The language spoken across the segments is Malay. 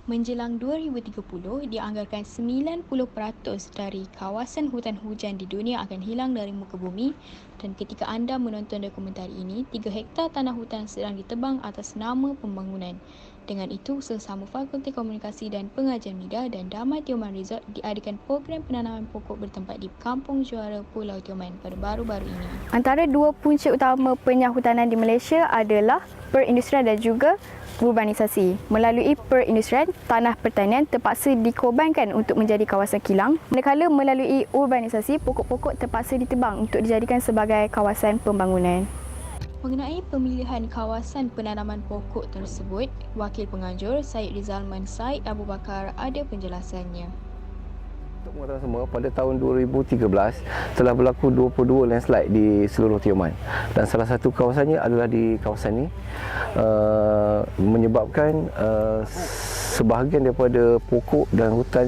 Menjelang 2030, dianggarkan 90% dari kawasan hutan hujan di dunia akan hilang dari muka bumi, dan ketika anda menonton dokumentari ini, 3 hektar tanah hutan sedang ditebang atas nama pembangunan. Dengan itu, sesama Fakulti Komunikasi dan Pengajian Media dan Damai Tioman Resort diadakan program penanaman pokok bertempat di Kampung Juara Pulau Tioman pada baru-baru ini. Antara dua punca utama penyahutanan di Malaysia adalah perindustrian dan juga urbanisasi. Melalui perindustrian, tanah pertanian terpaksa dikorbankan untuk menjadi kawasan kilang. Manakala melalui urbanisasi, pokok-pokok terpaksa ditebang untuk dijadikan sebagai kawasan pembangunan. Mengenai pemilihan kawasan penanaman pokok tersebut, Wakil Penganjur Syed Rizalman Syed Abu Bakar ada penjelasannya. Untuk mengatakan semua, pada tahun 2013 telah berlaku 22 landslide di seluruh Tioman, dan salah satu kawasannya adalah di kawasan ini, menyebabkan sebahagian daripada pokok dan hutan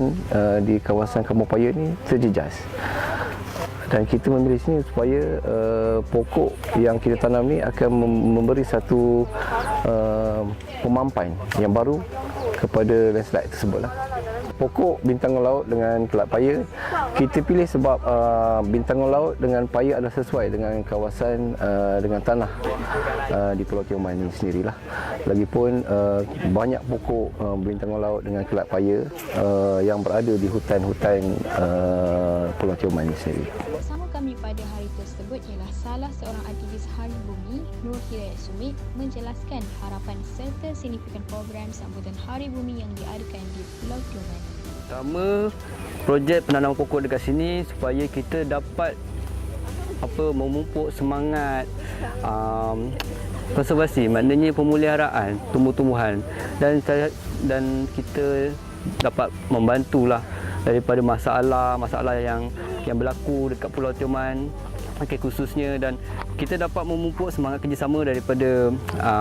di kawasan Kampung Paya ini terjejas. Dan kita memilih sini supaya pokok yang kita tanam ni akan memberi satu pemampan yang baru kepada landslide tersebutlah. Pokok bintang laut dengan kelak paya kita pilih sebab bintang laut dengan paya adalah sesuai dengan kawasan dengan tanah di Pulau Tioman ini sendirilah. Lagipun banyak pokok bintang laut dengan kelak paya yang berada di hutan-hutan Pulau Tioman ini sendiri. Bersama kami pada hari tersebut ialah salah seorang aktivis Hari Bumi, Nur Hidayat Sumit, menjelaskan harapan serta signifikan program sambutan Hari Bumi yang diadakan di Pulau Tioman. Pertama, projek penanaman pokok dekat sini supaya kita dapat memupuk semangat konservasi, maknanya pemeliharaan tumbuh-tumbuhan, dan kita dapat membantulah daripada masalah yang berlaku dekat Pulau Tioman khususnya, dan kita dapat memupuk semangat kerjasama daripada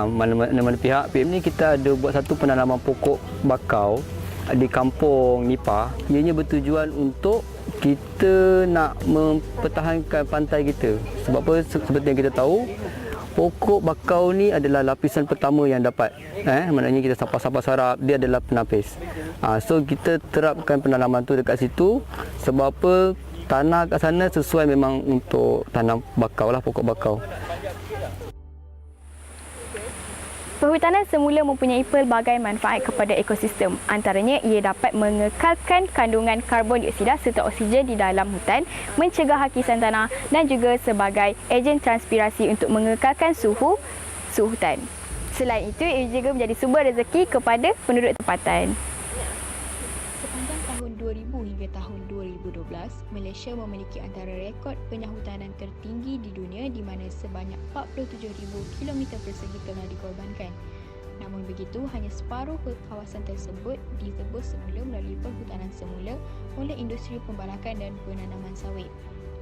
mana-mana pihak. PM ni kita ada buat satu penanaman pokok bakau di kampung Nipah. Ianya bertujuan untuk kita nak mempertahankan pantai kita. Sebab apa? Seperti yang kita tahu, pokok bakau ni adalah lapisan pertama yang dapat. Maknanya kita sampah-sampah sarap, dia adalah penapis. So kita terapkan penanaman tu dekat situ. Sebab apa? Tanah kat sana sesuai memang untuk tanam bakau lah, pokok bakau. Perhutanan semula mempunyai pelbagai manfaat kepada ekosistem. Antaranya, ia dapat mengekalkan kandungan karbon dioksida serta oksigen di dalam hutan, mencegah hakisan tanah dan juga sebagai ejen transpirasi untuk mengekalkan suhu hutan. Selain itu, ia juga menjadi sumber rezeki kepada penduduk tempatan. Sepanjang tahun 2000 hingga tahun 2012, Malaysia memiliki antara rekod penyahutanan tertinggi di dunia di mana sebanyak 47,000 km persegi telah dikorbankan. Namun begitu, hanya separuh kawasan tersebut ditebus semula melalui perhutanan semula oleh industri pembalakan dan penanaman sawit.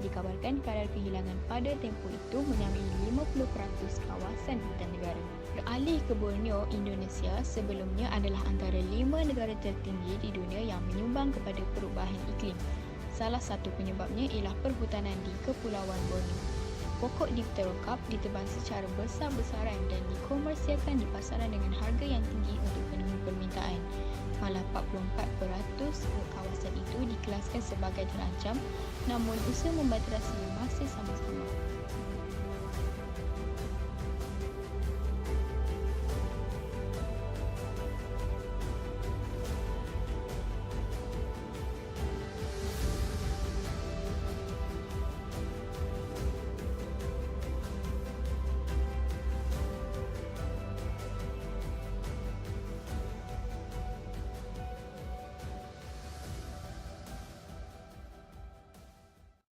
Dikabarkan kadar kehilangan pada tempoh itu menyamai 50% kawasan hutan negara. Beralih ke Borneo, Indonesia sebelumnya adalah antara 5 negara tertinggi di dunia yang menyumbang kepada perubahan iklim. Salah satu penyebabnya ialah perhutanan di Kepulauan Borneo. Pokok dipterokap ditebang secara besar-besaran dan dikomersialkan di pasaran dengan harga yang tinggi untuk penuhi permintaan. Malah 44% kawasan itu dikelaskan sebagai terancam, namun usaha membaterasinya masih sama-sama.